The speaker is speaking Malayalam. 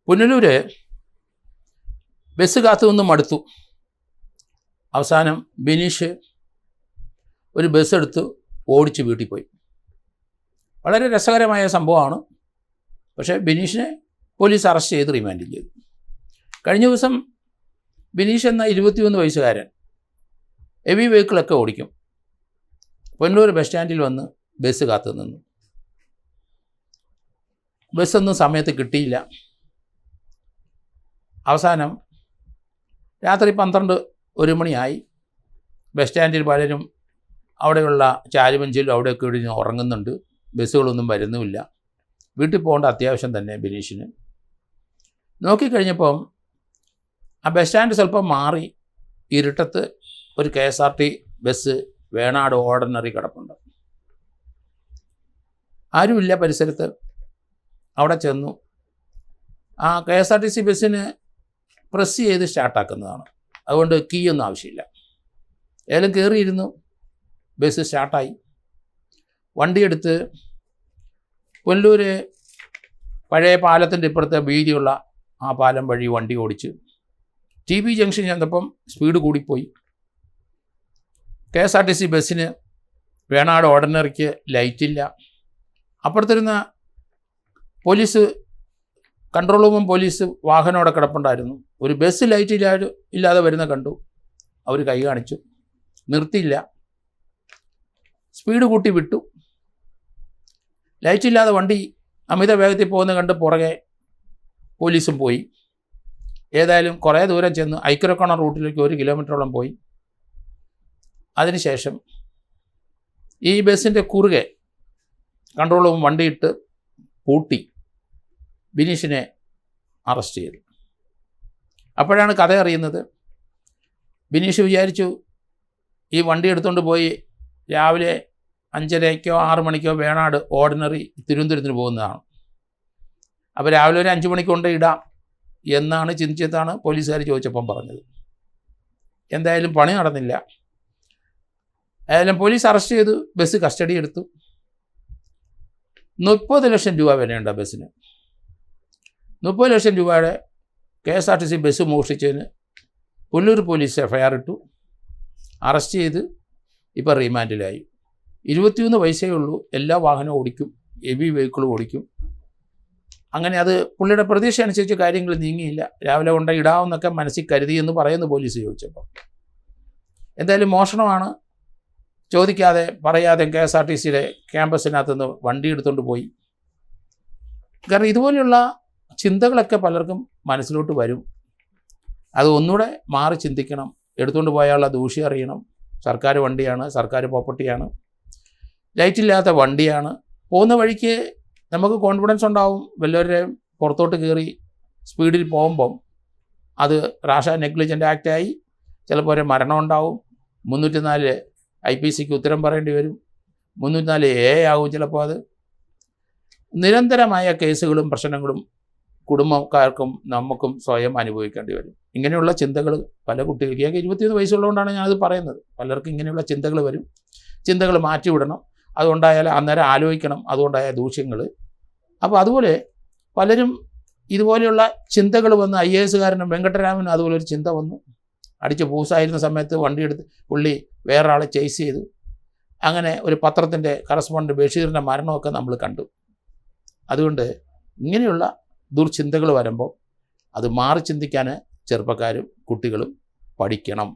പുനലൂർ ബസ് കാത്തു നിന്നും മടുത്തു. അവസാനം ബിനീഷ് ഒരു ബസ് എടുത്ത് ഓടിച്ച് വീട്ടിൽ പോയി. വളരെ രസകരമായ സംഭവമാണ്. പക്ഷേ ബിനീഷിനെ പോലീസ് അറസ്റ്റ് ചെയ്ത് റിമാൻഡ് ചെയ്തു. കഴിഞ്ഞ ദിവസം ബിനീഷ് എന്ന 21 വയസ്സുകാരൻ ഹെവി വെഹിക്കിളൊക്കെ ഓടിക്കും. പുനലൂർ ബസ് സ്റ്റാൻഡിൽ വന്ന് ബസ് കാത്തു നിന്നു. ബസ്സൊന്നും സമയത്ത് കിട്ടിയില്ല. അവസാനം രാത്രി 12-1 മണിയായി. ബസ് സ്റ്റാൻഡിൽ പലരും അവിടെയുള്ള ചാരുബെഞ്ചിലും അവിടെയൊക്കെ ഇവിടെ ഉറങ്ങുന്നുണ്ട്. ബസ്സുകളൊന്നും വരുന്നുമില്ല. വീട്ടിൽ പോകേണ്ട അത്യാവശ്യം തന്നെ ബിനീഷിന്. നോക്കിക്കഴിഞ്ഞപ്പം ആ ബസ് സ്റ്റാൻഡ് സ്വല്പം മാറി ഇരുട്ടത്ത് ഒരു KSRT ബസ് വേണാട് ഓർഡിനറി കിടപ്പുണ്ട്. ആരുമില്ല പരിസരത്ത്. അവിടെ ചെന്നു. ആ KSRTC ബസ്സിന് പ്രസ് ചെയ്ത് സ്റ്റാർട്ടാക്കുന്നതാണ്. അതുകൊണ്ട് കീ ഒന്നും ആവശ്യമില്ല. ഏതായാലും കയറിയിരുന്നു. ബസ് സ്റ്റാർട്ടായി. വണ്ടിയെടുത്ത് പുനലൂർ പഴയ പാലത്തിൻ്റെ ഇപ്പുറത്തെ വീതിയുള്ള ആ പാലം വഴി വണ്ടി ഓടിച്ച് TB ജംഗ്ഷൻ ചെന്നപ്പം സ്പീഡ് കൂടിപ്പോയി. KSRTC ബസ്സിന് വേണാട് ഓർഡിനറിക്ക് ലൈറ്റില്ല. അപ്പുറത്തിരുന്ന പോലീസ് കൺട്രോൾ റൂമും പോലീസ് വാഹനം അവിടെ കിടപ്പുണ്ടായിരുന്നു. ഒരു ബസ് ലൈറ്റ് ഇല്ലാതെ വരുന്ന കണ്ടു. അവർ കൈ കാണിച്ചു. നിർത്തിയില്ല. സ്പീഡ് കൂട്ടി വിട്ടു. ലൈറ്റില്ലാതെ വണ്ടി അമിത വേഗത്തിൽ പോകുന്ന കണ്ട് പുറകെ പോലീസും പോയി. ഏതായാലും കുറേ ദൂരം ചെന്ന് ഐക്കരക്കോണ റൂട്ടിലേക്ക് 1 കിലോമീറ്ററോളം പോയി. അതിനുശേഷം ഈ ബസ്സിൻ്റെ കുറുകെ കൺട്രോൾ റൂം വണ്ടിയിട്ട് പൂട്ടി ബിനീഷിനെ അറസ്റ്റ് ചെയ്തു. അപ്പോഴാണ് കഥ അറിയുന്നത്. ബിനീഷ് വിചാരിച്ചു ഈ വണ്ടി എടുത്തുകൊണ്ട് പോയി രാവിലെ 5:30-6 മണിക്കോ വേണാട് ഓർഡിനറി തിരുവനന്തപുരത്തിന് പോകുന്നതാണ്. അപ്പോൾ രാവിലെ ഒരു 5 മണിക്ക് കൊണ്ട് ഇടാം എന്നാണ് ചിന്തിച്ചതാണ് പോലീസുകാർ ചോദിച്ചപ്പം പറഞ്ഞത്. എന്തായാലും പണി നടന്നില്ല. ഏതായാലും പോലീസ് അറസ്റ്റ് ചെയ്തു. ബസ് കസ്റ്റഡി എടുത്തു. 30 ലക്ഷം രൂപ വിലയുണ്ട് ആ ബസ്സിന്. 30 ലക്ഷം രൂപയുടെ KSRTC ബസ് മോഷ്ടിച്ചതിന് പുനലൂർ പോലീസ് FIR ഇട്ടു. അറസ്റ്റ് ചെയ്ത് ഇപ്പോൾ റിമാൻഡിലായി. 21 വയസ്സേ ഉള്ളൂ. എല്ലാ വാഹനവും ഓടിക്കും. ഹെവി വെഹിക്കിളും ഓടിക്കും. അങ്ങനെ അത് പുള്ളിയുടെ പ്രതീക്ഷ അനുസരിച്ച് കാര്യങ്ങൾ നീങ്ങിയില്ല. രാവിലെ കൊണ്ട് ഇടാമെന്നൊക്കെ മനസ്സിൽ കരുതിയെന്ന് പറയുന്നു പോലീസ് ചോദിച്ചപ്പോൾ. എന്തായാലും മോഷണമാണ്. ചോദിക്കാതെ പറയാതെ KSRTCയുടെ ക്യാമ്പസിനകത്തുനിന്ന് വണ്ടി എടുത്തുകൊണ്ട് പോയി. കാരണം ഇതുപോലെയുള്ള ചിന്തകളൊക്കെ പലർക്കും മനസ്സിലോട്ട് വരും. അത് ഒന്നുകൂടെ മാറി ചിന്തിക്കണം. എടുത്തുകൊണ്ട് പോയാലുള്ള ദൂഷ്യം അറിയണം. സർക്കാർ വണ്ടിയാണ്, സർക്കാർ പ്രോപ്പർട്ടിയാണ്, ലൈറ്റില്ലാത്ത വണ്ടിയാണ്. പോകുന്ന വഴിക്ക് നമുക്ക് കോൺഫിഡൻസ് ഉണ്ടാവും. വല്ലവരുടെയും പുറത്തോട്ട് കയറി സ്പീഡിൽ പോകുമ്പം അത് റാഷ നെഗ്ലിജൻ്റ് ആക്റ്റായി ചിലപ്പോൾ ഒരു മരണം ഉണ്ടാവും. 304 IPCക്ക് ഉത്തരം പറയേണ്ടി വരും. 304A ആവും ചിലപ്പോൾ. അത് നിരന്തരമായ കേസുകളും പ്രശ്നങ്ങളും കുടുംബക്കാർക്കും നമുക്കും സ്വയം അനുഭവിക്കേണ്ടി വരും. ഇങ്ങനെയുള്ള ചിന്തകൾ പല കുട്ടികൾക്ക്, ഞങ്ങൾക്ക് 21 വയസ്സുള്ളതുകൊണ്ടാണ് ഞാനത് പറയുന്നത്. പലർക്കും ഇങ്ങനെയുള്ള ചിന്തകൾ വരും. ചിന്തകൾ മാറ്റിവിടണം. അതുകൊണ്ടായാൽ അന്നേരം ആലോചിക്കണം അതുകൊണ്ടായ ദൂഷ്യങ്ങൾ. അപ്പോൾ അതുപോലെ പലരും ഇതുപോലെയുള്ള ചിന്തകൾ വന്ന് IAS-കാരനും വെങ്കട്ടരാമനും അതുപോലൊരു ചിന്ത വന്നു. അടിച്ച് പൂസായിരുന്ന സമയത്ത് വണ്ടിയെടുത്ത് പുള്ളി വേറൊരാളെ ചേസ് ചെയ്തു. അങ്ങനെ ഒരു പത്രത്തിൻ്റെ കറസ്പോണ്ടൻ്റ് ബഷീറിൻ്റെ മരണമൊക്കെ നമ്മൾ കണ്ടു. അതുകൊണ്ട് ഇങ്ങനെയുള്ള ദുർചിന്തകൾ വരുമ്പോൾ അത് മാറി ചിന്തിക്കാൻ ചെറുപ്പക്കാരും കുട്ടികളും പഠിക്കണം.